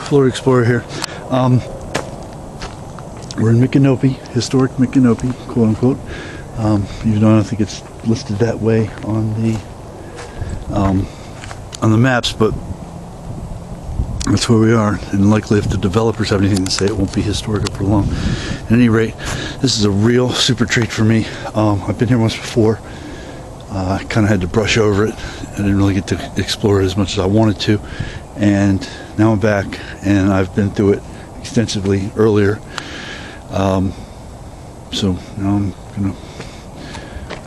Florida Explorer here. We're in Micanopy, historic Micanopy, quote unquote. Even though I don't think it's listed that way on the maps, but that's where we are. And likely, if the developers have anything to say, it won't be historic for long. At any rate, this is a real super treat for me. I've been here once before. I kind of had to brush over it. I didn't really get to explore it as much as I wanted to, and now I'm back, and I've been through it extensively earlier. So now I'm gonna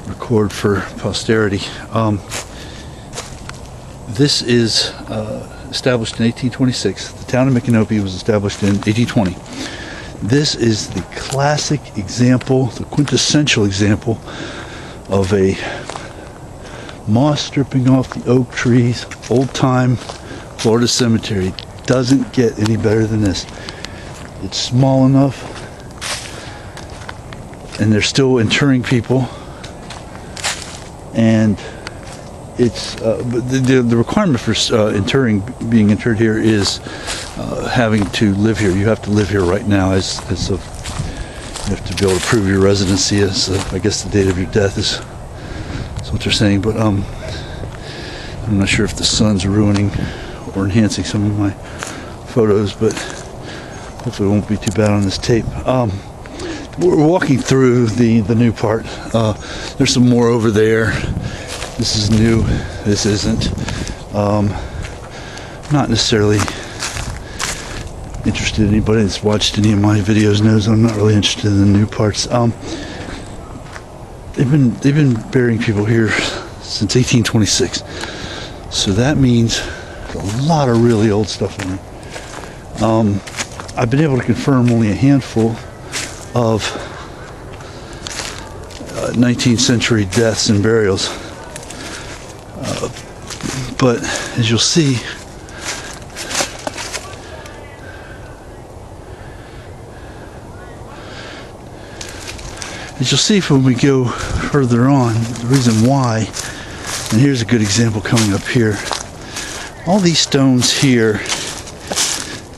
record for posterity. This is established in 1826. The town of Micanopy was established in 1820. This is the classic example, the quintessential example of a moss stripping off the oak trees, old-time Florida cemetery. Doesn't get any better than this. It's small enough, and they're still interring people, and it's but the requirement for being interred here is having to live here. You have to live here right now you have to be able to prove your residency as I guess the date of your death is what they're saying, but I'm not sure if the sun's ruining or enhancing some of my photos, but hopefully it won't be too bad on this tape. We're walking through the new part. There's some more over there. This is new, this isn't. Not necessarily interested. Anybody that's watched any of my videos knows I'm not really interested in the new parts. They've been burying people here since 1826, so that means a lot of really old stuff in there. I've been able to confirm only a handful of 19th century deaths and burials, but as you'll see, when we go further on, the reason why, and here's a good example coming up here. All these stones here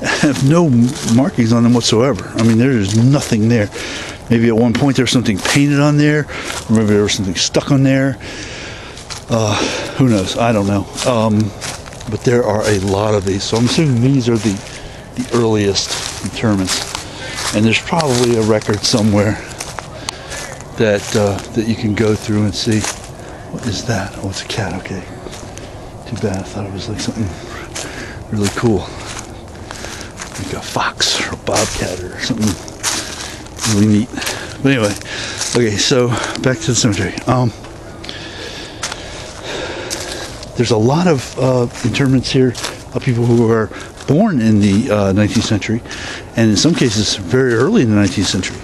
have no markings on them whatsoever. I mean, there's nothing there. Maybe at one point there was something painted on there, or maybe there was something stuck on there. Who knows? I don't know. But there are a lot of these. So I'm assuming these are the earliest interments. And there's probably a record somewhere that you can go through and see. What is that? Oh, it's a cat. Okay. Too bad. I thought it was like something really cool, like a fox or a bobcat or something really neat. But anyway, okay. So back to the cemetery. There's a lot of interments here of people who are born in the 19th century, and in some cases very early in the 19th century.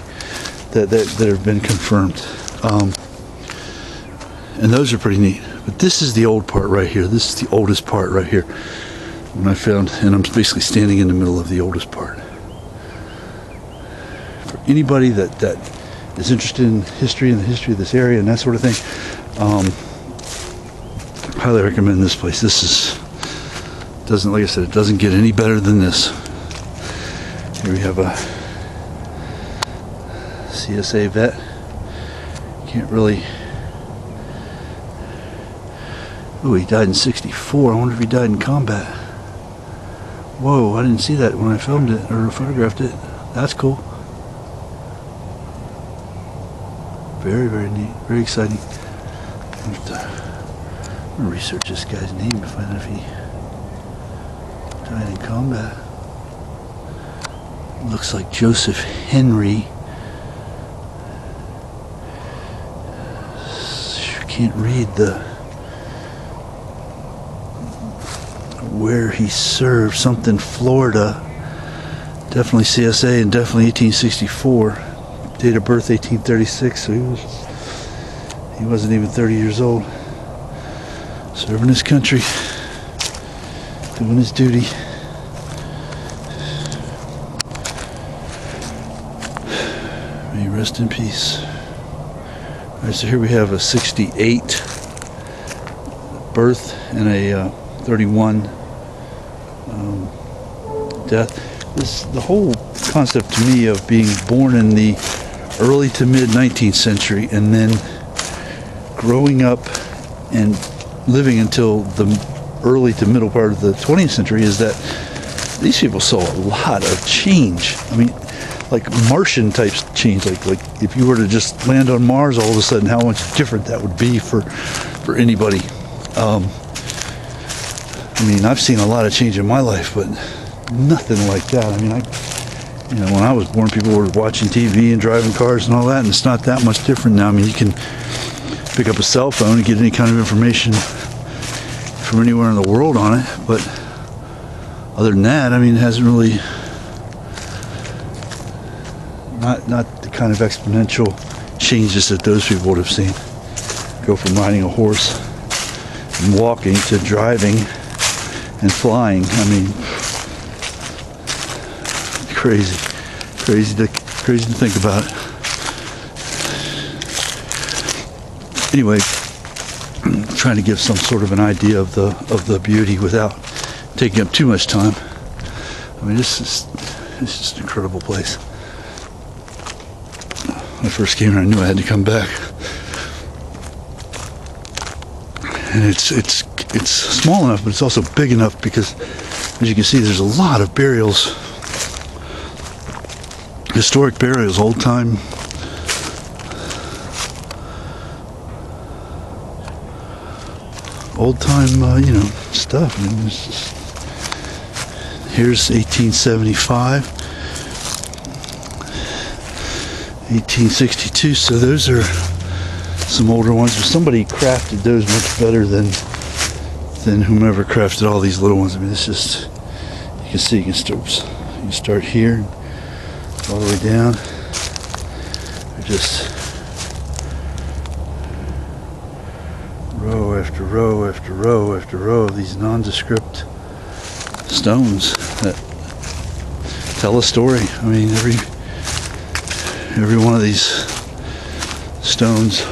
That have been confirmed, and those are pretty neat. But this is the old part right here. This is the oldest part right here. When I found, and I'm basically standing in the middle of the oldest part. For anybody that is interested in history and the history of this area and that sort of thing, I highly recommend this place. Like I said, it doesn't get any better than this. Here we have a CSA vet. Can't really. Oh, he died in '64. I wonder if he died in combat. Whoa, I didn't see that when I filmed it or photographed it. That's cool. Very, very neat. Very exciting. I'm gonna research this guy's name to find out if he died in combat. Looks like Joseph Henry. Can't read where he served. Something Florida, definitely CSA, and definitely 1864. Date of birth 1836. So he wasn't even 30 years old. Serving his country, doing his duty. May he rest in peace. Alright, so here we have a 68 birth and a 31 death. The whole concept to me of being born in the early to mid 19th century and then growing up and living until the early to middle part of the 20th century is that these people saw a lot of change. I mean, like Martian type change, like if you were to just land on Mars all of a sudden, how much different that would be for anybody. I mean, I've seen a lot of change in my life, but nothing like that. I mean, when I was born, people were watching TV and driving cars and all that, and it's not that much different now. I mean, you can pick up a cell phone and get any kind of information from anywhere in the world on it, but other than that, I mean, it hasn't really, not the kind of exponential changes that those people would have seen. Go from riding a horse and walking to driving and flying. I mean, crazy to think about. Anyway, I'm trying to give some sort of an idea of the beauty without taking up too much time. I mean, it's just an incredible place. When I first came here, I knew I had to come back. And it's small enough, but it's also big enough because, as you can see, there's a lot of burials, historic burials, old time. Stuff. I mean, here's 1875, 1862. So those are some older ones. But somebody crafted those much better than whomever crafted all these little ones. I mean, this is, you can see, you can start here all the way down. They're just row after row after row after row of these nondescript stones that tell a story. I mean, every one of these stones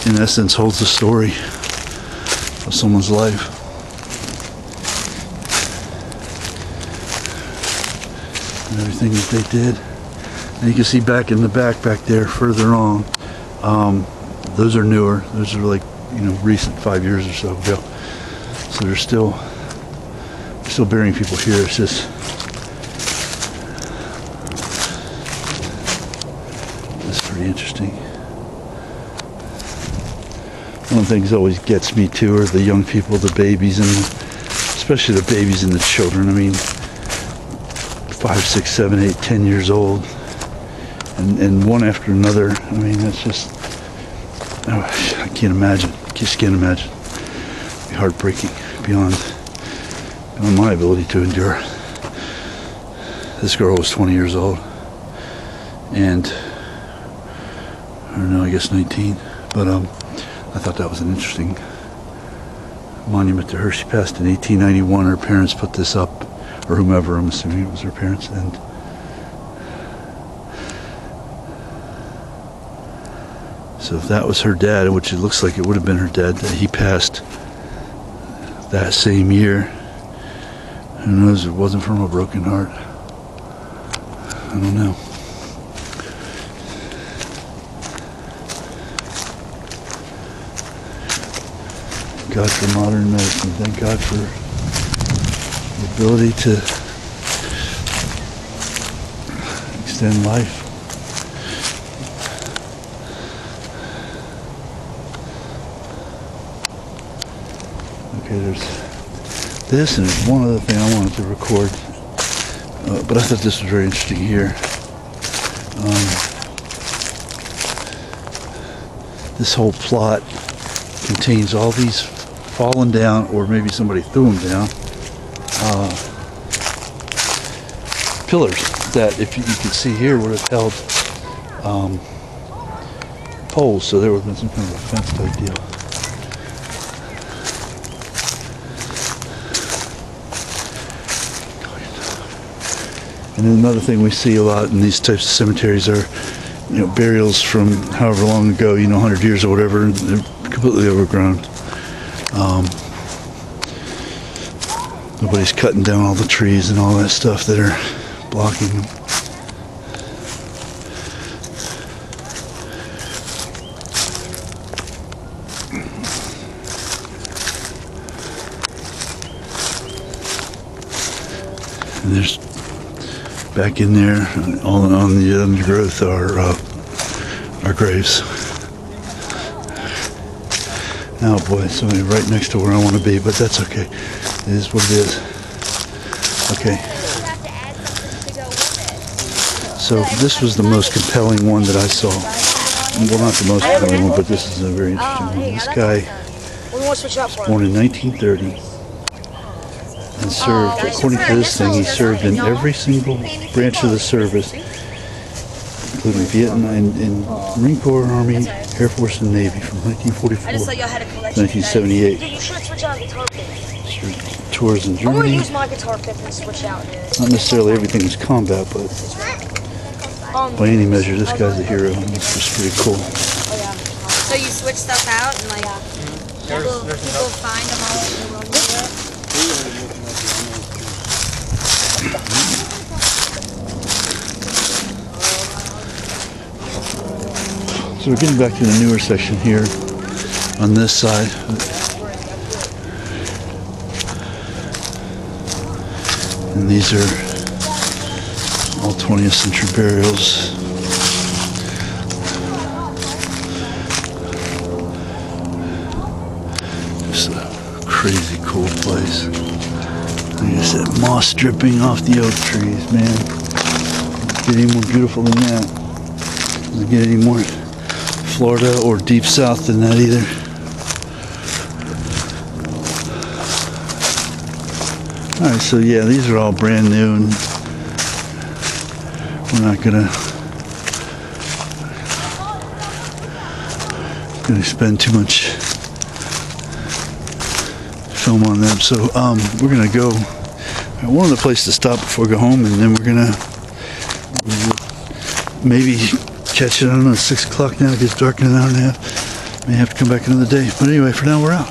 in essence holds the story of someone's life. And everything that they did. And you can see back in the back there further on, those are newer. Those are like, recent, 5 years or so ago. So they're still burying people here. It's just pretty interesting. One of the things that always gets me too are the young people, the babies, and especially the babies and the children. I mean, 5, 6, 7, 8, 10 years old, and one after another. I mean, that's just, I can't imagine. Just can't imagine. It'd be heartbreaking beyond my ability to endure. This girl was 20 years old, and I don't know, I guess 19. But I thought that was an interesting monument to her. She passed in 1891. Her parents put this up, or whomever. I'm assuming it was her parents, and so if that was her dad, which it looks like it would have been her dad, that he passed that same year, who knows if it wasn't from a broken heart. I don't know. Thank God for modern medicine. Thank God for the ability to extend life. Okay, there's this, and there's one other thing I wanted to record, but I thought this was very interesting here. This whole plot contains all these fallen down, or maybe somebody threw them down, pillars that, if you can see here, would have held poles, so there would have been some kind of a fence type deal. And then another thing we see a lot in these types of cemeteries are, burials from however long ago, 100 years or whatever, and they're completely overgrown. Nobody nobody's cutting down all the trees and all that stuff that are blocking them. And there's back in there, all on the undergrowth are graves. Oh boy, somebody right next to where I want to be, but that's okay. It is what it is. Okay. So this was the most compelling one that I saw. Well, not the most compelling one, but this is a very interesting one. This guy was born in 1930 and served, according to this thing, he served in every single branch of the service, including Vietnam and Marine Corps, Army, Air Force, and Navy from 1944 to 1978. Tours in Germany. Not necessarily everything was combat, but by any measure, this guy's a hero. This was pretty cool. So you switch stuff out and like people find them all over the world. So we're getting back to the newer section here on this side. And these are all 20th century burials. Just a crazy cool place. Like I said, moss dripping off the oak trees, man. Doesn't get any more beautiful than that. Doesn't get any more Florida or deep south than that either. Alright, so yeah, these are all brand new, and we're not gonna spend too much film on them. So we're gonna go one other place to stop before we go home, and then we're gonna maybe catch it, I don't know, 6 o'clock now. It gets dark in an hour and a half. May have to come back another day. But anyway, for now we're out.